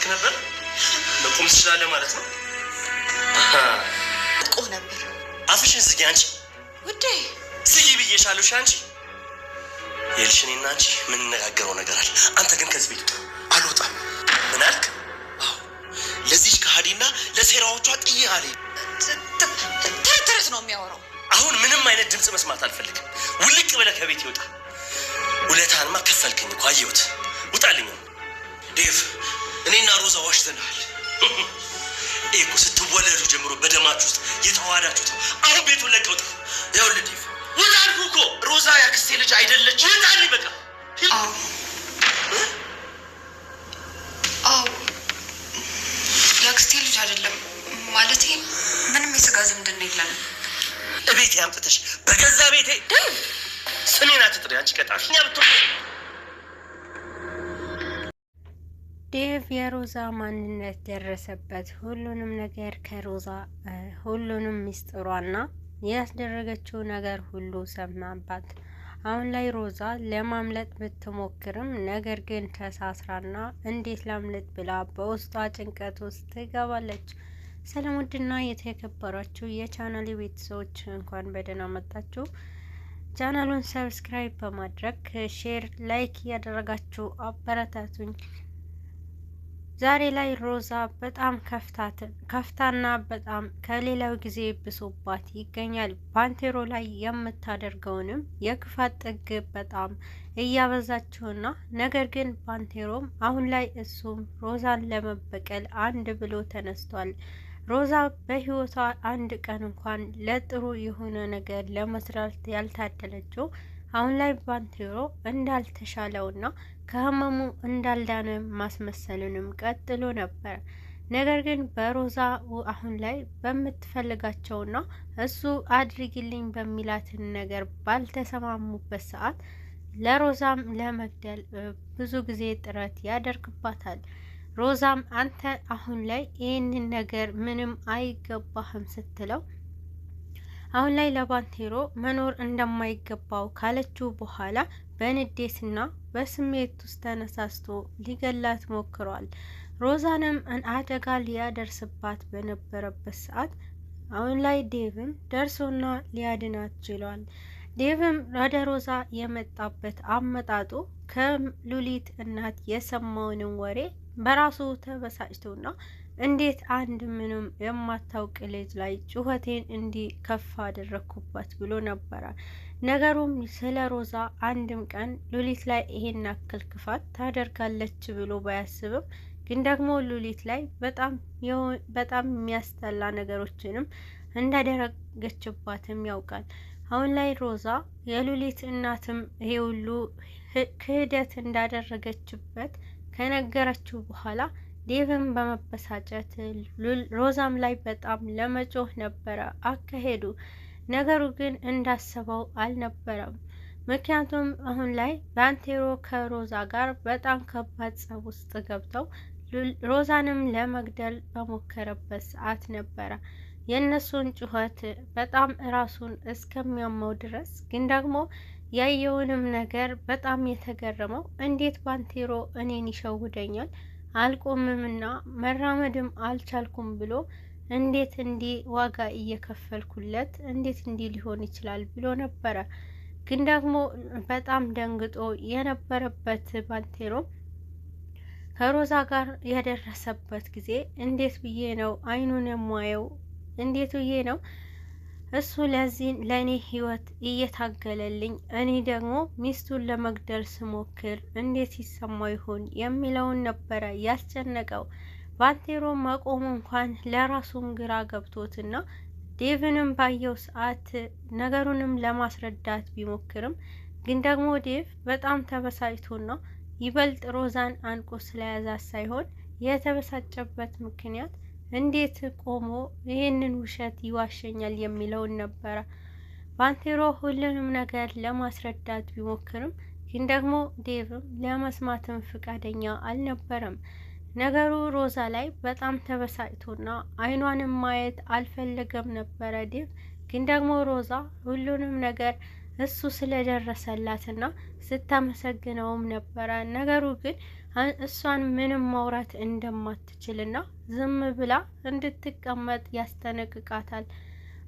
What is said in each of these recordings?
ነበር ለቁም ትችላለህ ማለት ነው። ቆ ነበር አፍሽን ዝጊ አንቺ ውዴ ዝጊ ብዬሻለሁ አንቺ የልሽኔና አንቺ ምን እንነጋገረው ነገር አለ። አንተ ግን ከዚህ ቤት አልወጣም። ምን አልክ? ለዚህ ከሃዲና ለሴራዎቿ ጥያሌ ተረት ነው የሚያወራው። አሁን ምንም አይነት ድምጽ መስማት አልፈልግም። ውልቅ ብለህ ከቤት ይወጣ። ውለታንማ ከፈልክኝ እኮ አየሁት። ውጣልኝ ዴቭ። እኔና ሮዛ ዋሽተናል። እኮ ስትወለዱ ጀምሮ በደማችሁ ውስጥ የተዋሃዳችሁት አሁን ቤቱን ለቀህ ውጣ። ይኸውልህ ዴቭ፣ ውጣልኩ እኮ ሮዛ ያክስቴ ልጅ አይደለች። ውጣልኝ በቃ። አዎ ያክስቴ ልጅ አይደለም ማለቴ ምንም የስጋ ዝምድና የለንም። እቤቴ አምጥተሽ በገዛ ቤቴ ስሜን አትጥሪ አንቺ ቀጣሽ። ዴቭ የሮዛ ማንነት ደረሰበት። ሁሉንም ነገር ከሮዛ ሁሉንም ሚስጥሯና ያስደረገችው ነገር ሁሉ ሰማባት። አሁን ላይ ሮዛ ለማምለጥ ብትሞክርም ነገር ግን ተሳስራና እንዴት ላምለጥ ብላ በውስጧ ጭንቀት ውስጥ ትገባለች። ሰላም ውድና የተከበራችሁ የቻናሌ ቤተሰቦች እንኳን በደህና መጣችሁ። ቻናሉን ሰብስክራይብ በማድረግ ሼር፣ ላይክ እያደረጋችሁ አበረታቱኝ። ዛሬ ላይ ሮዛ በጣም ከፍታና በጣም ከሌላው ጊዜ ብሶባት ይገኛል። ባንቴሮ ላይ የምታደርገውንም የክፋት ጥግ በጣም እያበዛችውና ነገር ግን ባንቴሮም አሁን ላይ እሱም ሮዛን ለመበቀል አንድ ብሎ ተነስቷል። ሮዛ በህይወቷ አንድ ቀን እንኳን ለጥሩ የሆነ ነገር ለመስራት ያልታደለችው አሁን ላይ ባንቴሮ እንዳልተሻለውና ከህመሙ እንዳልዳነ ማስመሰሉንም ቀጥሎ ነበር። ነገር ግን በሮዛ አሁን ላይ በምትፈልጋቸውና እሱ አድርጊልኝ በሚላትን ነገር ባልተሰማሙበት ሰዓት ለሮዛም ለመግደል ብዙ ጊዜ ጥረት ያደርግባታል። ሮዛም አንተ አሁን ላይ ይህንን ነገር ምንም አይገባህም ስትለው አሁን ላይ ለባንቴሮ መኖር እንደማይገባው ካለችው በኋላ በንዴትና በስሜት ውስጥ ተነሳስቶ ሊገላት ሞክሯል። ሮዛንም አደጋ ሊያደርስባት በነበረበት ሰዓት አሁን ላይ ዴቭም ደርሶና ሊያድናት ችሏል። ዴቭም ወደ ሮዛ የመጣበት አመጣጡ ከሉሊት እናት የሰማውንም ወሬ በራሱ ተበሳጭቶና እንዴት አንድ ምንም የማታውቅ ልጅ ላይ ጩኸቴን እንዲህ ከፍ አደረኩባት ብሎ ነበረ። ነገሩም ስለ ሮዛ አንድም ቀን ሉሊት ላይ ይሄን ያክል ክፋት ታደርጋለች ብሎ ባያስብም ግን ደግሞ ሉሊት ላይ በጣም የሚያስጠላ ነገሮችንም እንዳደረገችባትም ያውቃል። አሁን ላይ ሮዛ የሉሊት እናትም ይሄ ሁሉ ክህደት እንዳደረገችበት ከነገረችው በኋላ ዴቭም በመበሳጨት ሮዛም ላይ በጣም ለመጮህ ነበረ አካሄዱ። ነገሩ ግን እንዳሰበው አልነበረም። ምክንያቱም አሁን ላይ ባንቴሮ ከሮዛ ጋር በጣም ከባድ ጸብ ውስጥ ገብተው ሮዛንም ለመግደል በሞከረበት ሰዓት ነበረ የእነሱን ጩኸት በጣም ራሱን እስከሚያመው ድረስ ግን ደግሞ ያየውንም ነገር በጣም የተገረመው እንዴት ባንቴሮ እኔን ይሸውደኛል አልቆምምና መራመድም አልቻልኩም ብሎ እንዴት እንዲህ ዋጋ እየከፈልኩለት እንዴት እንዲህ ሊሆን ይችላል ብሎ ነበረ። ግን ደግሞ በጣም ደንግጦ የነበረበት ባንቴሮ ከሮዛ ጋር የደረሰበት ጊዜ እንዴት ብዬ ነው አይኑን የማየው? እንዴት ብዬ ነው እሱ ለእኔ ህይወት እየታገለልኝ እኔ ደግሞ ሚስቱን ለመግደል ስሞክር እንዴት ይሰማው ይሆን የሚለውን ነበረ ያስጨነቀው። ባንቴሮ መቆሙ እንኳን ለራሱም ግራ ገብቶትና ዴቭንም ባየው ሰዓት ነገሩንም ለማስረዳት ቢሞክርም ግን ደግሞ ዴቭ በጣም ተበሳጭቶና ይበልጥ ሮዛን አንቆ ስለያዛት ሳይሆን የተበሳጨበት ምክንያት እንዴት ቆሞ ይህንን ውሸት ይዋሸኛል የሚለውን ነበረ። ባንቴሮ ሁሉንም ነገር ለማስረዳት ቢሞክርም ግን ደግሞ ዴቭም ለመስማትም ፍቃደኛ አልነበረም። ነገሩ ሮዛ ላይ በጣም ተበሳጭቶና አይኗንም ማየት አልፈለገም ነበረ ዴቭ። ግን ደግሞ ሮዛ ሁሉንም ነገር እሱ ስለደረሰላትና ስታመሰግነውም ነበረ። ነገሩ ግን እሷን ምንም ማውራት እንደማትችልና ዝም ብላ እንድትቀመጥ ያስጠነቅቃታል።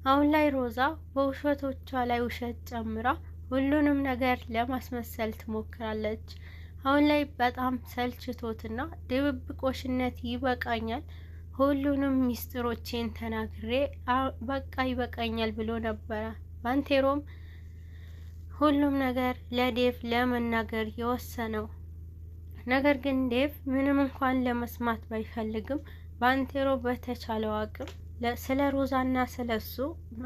አሁን ላይ ሮዛ በውሸቶቿ ላይ ውሸት ጨምራ ሁሉንም ነገር ለማስመሰል ትሞክራለች። አሁን ላይ በጣም ሰልችቶትና ድብብቆሽነት ይበቃኛል፣ ሁሉንም ሚስጥሮቼን ተናግሬ በቃ ይበቃኛል ብሎ ነበረ። ባንቴሮም ሁሉም ነገር ለዴቭ ለመናገር የወሰነው ነገር ግን ዴቭ ምንም እንኳን ለመስማት ባይፈልግም ባንቴሮ በተቻለው አቅም ስለ ሮዛና ስለሱ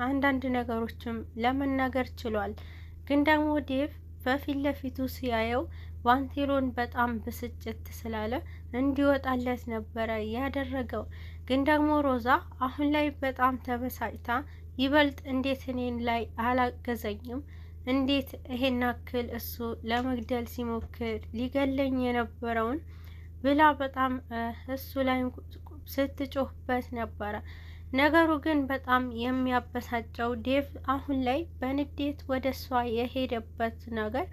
አንዳንድ ነገሮችም ለመናገር ችሏል። ግን ደግሞ ዴቭ በፊት ለፊቱ ሲያየው ባንቴሮን በጣም ብስጭት ስላለ እንዲወጣለት ነበረ ያደረገው። ግን ደግሞ ሮዛ አሁን ላይ በጣም ተበሳጭታ ይበልጥ እንዴት እኔን ላይ አላገዘኝም፣ እንዴት ይሄን አክል እሱ ለመግደል ሲሞክር ሊገለኝ የነበረውን ብላ በጣም እሱ ላይ ስትጮህበት ነበረ። ነገሩ ግን በጣም የሚያበሳጨው ዴቭ አሁን ላይ በንዴት ወደ እሷ የሄደበት ነገር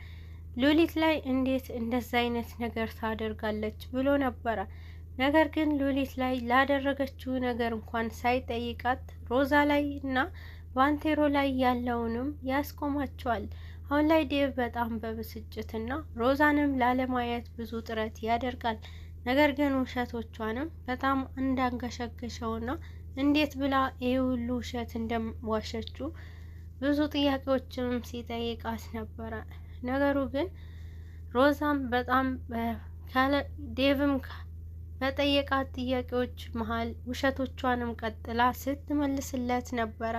ሉሊት ላይ እንዴት እንደዛ አይነት ነገር ታደርጋለች ብሎ ነበረ። ነገር ግን ሉሊት ላይ ላደረገችው ነገር እንኳን ሳይጠይቃት ሮዛ ላይ እና ባንቴሮ ላይ ያለውንም ያስቆማቸዋል። አሁን ላይ ዴቭ በጣም በብስጭትና ሮዛንም ላለማየት ብዙ ጥረት ያደርጋል። ነገር ግን ውሸቶቿንም በጣም እንዳንገሸገሸውና እንዴት ብላ ይህ ሁሉ ውሸት እንደዋሸችው ብዙ ጥያቄዎችም ሲጠይቃት ነበረ። ነገሩ ግን ሮዛም በጣም ዴቭም በጠየቃት ጥያቄዎች መሀል ውሸቶቿንም ቀጥላ ስትመልስለት ነበረ።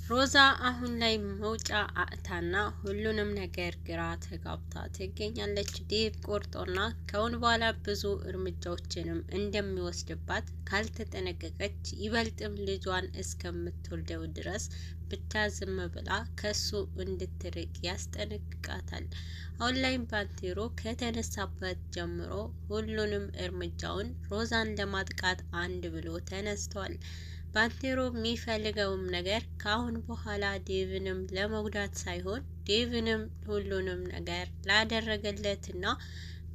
ሮዛ አሁን ላይ መውጫ አጥታና ሁሉንም ነገር ግራ ተጋብታ ትገኛለች። ዴቭ ቆርጦና ከአሁን በኋላ ብዙ እርምጃዎችንም እንደሚወስድባት ካልተጠነቀቀች ይበልጥም ልጇን እስከምትወልደው ድረስ ብቻ ዝም ብላ ከሱ እንድትርቅ ያስጠነቅቃታል። አሁን ላይ ባንቴሮ ከተነሳበት ጀምሮ ሁሉንም እርምጃውን ሮዛን ለማጥቃት አንድ ብሎ ተነስቷል። ባንቴሮ የሚፈልገውም ነገር ከአሁን በኋላ ዴቭንም ለመጉዳት ሳይሆን ዴቭንም ሁሉንም ነገር ላደረገለትና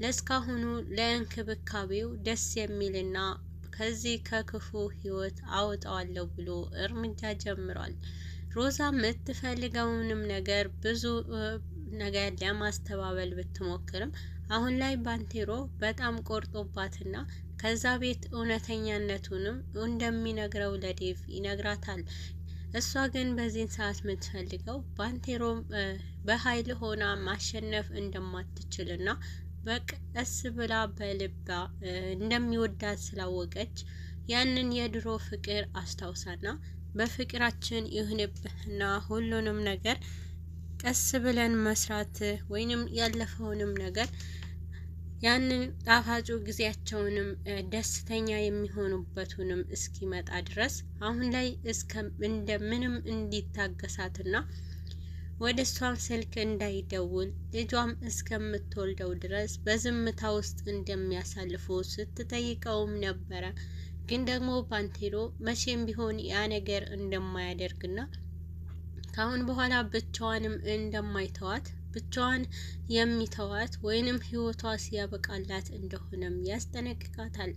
ለስካሁኑ ለእንክብካቤው ደስ የሚልና ከዚህ ከክፉ ህይወት አወጣዋለሁ ብሎ እርምጃ ጀምሯል። ሮዛ የምትፈልገውንም ነገር ብዙ ነገር ለማስተባበል ብትሞክርም አሁን ላይ ባንቴሮ በጣም ቆርጦባትና ከዛ ቤት እውነተኛነቱንም እንደሚነግረው ለዴቭ ይነግራታል። እሷ ግን በዚህን ሰዓት የምትፈልገው ባንቴሮ በኃይል ሆና ማሸነፍ እንደማትችልና በቀስ ብላ በልባ እንደሚወዳት ስላወቀች ያንን የድሮ ፍቅር አስታውሳና በፍቅራችን ይሁንብህና ሁሉንም ነገር ቀስ ብለን መስራት ወይንም ያለፈውንም ነገር ያንን ጣፋጩ ጊዜያቸውንም ደስተኛ የሚሆኑበትንም እስኪመጣ ድረስ አሁን ላይ እንደምንም እንዲታገሳትና ወደ እሷም ስልክ እንዳይደውል ልጇም እስከምትወልደው ድረስ በዝምታ ውስጥ እንደሚያሳልፉ ስትጠይቀውም ነበረ። ግን ደግሞ ባንቴሮ መቼም ቢሆን ያ ነገር እንደማያደርግና ካሁን በኋላ ብቻዋንም እንደማይተዋት ብቻዋን የሚተዋት ወይንም ህይወቷ ሲያበቃላት እንደሆነም ያስጠነቅቃታል።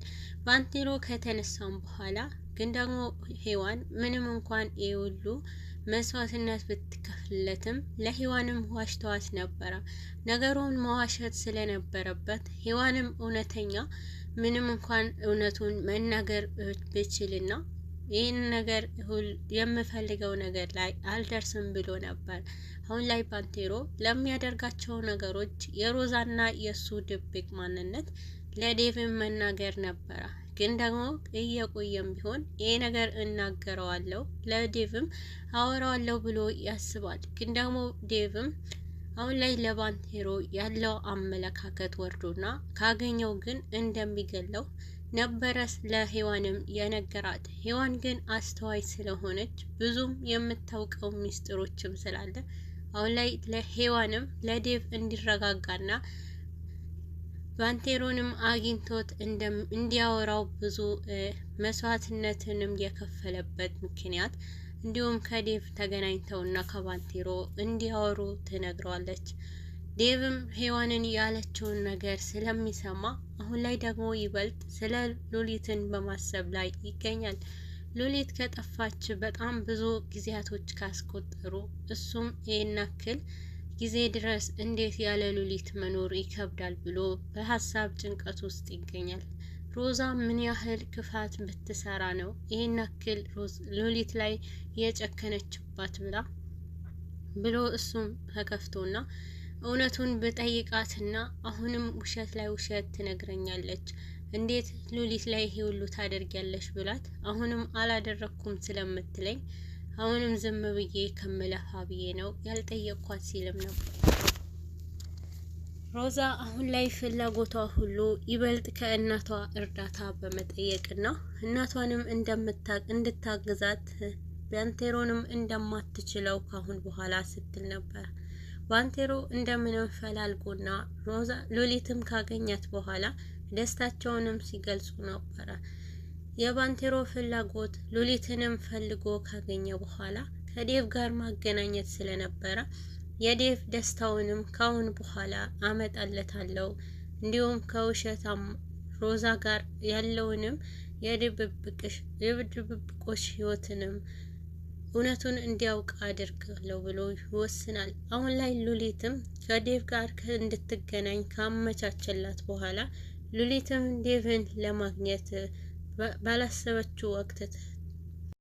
ባንቴሮ ከተነሳም በኋላ ግን ደግሞ ሔዋን ምንም እንኳን የሁሉ መስዋዕትነት ብትከፍለትም ለሔዋንም ዋሽተዋት ነበረ። ነገሩን መዋሸት ስለነበረበት ሔዋንም እውነተኛ ምንም እንኳን እውነቱን መናገር ብችልና ይህን ነገር የምፈልገው ነገር ላይ አልደርስም ብሎ ነበር። አሁን ላይ ባንቴሮ ለሚያደርጋቸው ነገሮች የሮዛና የሱ ድብቅ ማንነት ለዴቭም መናገር ነበረ። ግን ደግሞ እየቆየም ቢሆን ይሄ ነገር እናገረዋለሁ ለዴቭም አወራዋለሁ ብሎ ያስባል። ግን ደግሞ ዴቭም አሁን ላይ ለባንቴሮ ያለው አመለካከት ወርዶና ካገኘው ግን እንደሚገለው ነበረ ለሔዋንም የነገራት። ሔዋን ግን አስተዋይ ስለሆነች ብዙም የምታውቀው ሚስጥሮችም ስላለ አሁን ላይ ለሔዋንም ለዴቭ እንዲረጋጋና ባንቴሮንም አግኝቶት እንዲያወራው ብዙ መስዋዕትነትንም የከፈለበት ምክንያት እንዲሁም ከዴቭ ተገናኝተውና ከባንቴሮ እንዲያወሩ ትነግረዋለች። ዴቭም ሔዋንን ያለችውን ነገር ስለሚሰማ አሁን ላይ ደግሞ ይበልጥ ስለ ሉሊትን በማሰብ ላይ ይገኛል። ሉሊት ከጠፋች በጣም ብዙ ጊዜያቶች ካስቆጠሩ እሱም ይህን ያክል ጊዜ ድረስ እንዴት ያለ ሉሊት መኖር ይከብዳል ብሎ በሀሳብ ጭንቀት ውስጥ ይገኛል። ሮዛ ምን ያህል ክፋት ብትሰራ ነው ይህን ያክል ሉሊት ላይ የጨከነችባት ብሎ እሱም ተከፍቶና እውነቱን በጠይቃትና አሁንም ውሸት ላይ ውሸት ትነግረኛለች፣ እንዴት ሉሊት ላይ ይሄ ሁሉ ታደርጊያለሽ ብላት አሁንም አላደረኩም ስለምትለኝ አሁንም ዝም ብዬ ከመለፋ ብዬ ነው ያልጠየቅኳት ሲልም ነው። ሮዛ አሁን ላይ ፍላጎቷ ሁሉ ይበልጥ ከእናቷ እርዳታ በመጠየቅና እናቷንም እንድታግዛት ባንቴሮንም እንደማትችለው ካሁን በኋላ ስትል ነበር። ባንቴሮ እንደምንም ፈላልጎና ሉሊትም ካገኛት በኋላ ደስታቸውንም ሲገልጹ ነበረ። የባንቴሮ ፍላጎት ሉሊትንም ፈልጎ ካገኘ በኋላ ከዴቭ ጋር ማገናኘት ስለነበረ የዴቭ ደስታውንም ካሁን በኋላ አመጣለታለሁ፣ እንዲሁም ከውሸታም ሮዛ ጋር ያለውንም የድብብቆሽ ህይወትንም እውነቱን እንዲያውቅ አድርጋለሁ ብሎ ይወስናል። አሁን ላይ ሉሊትም ከዴቭ ጋር እንድትገናኝ ካመቻቸላት በኋላ ሉሊትም ዴቭን ለማግኘት ባላሰበችው ወቅት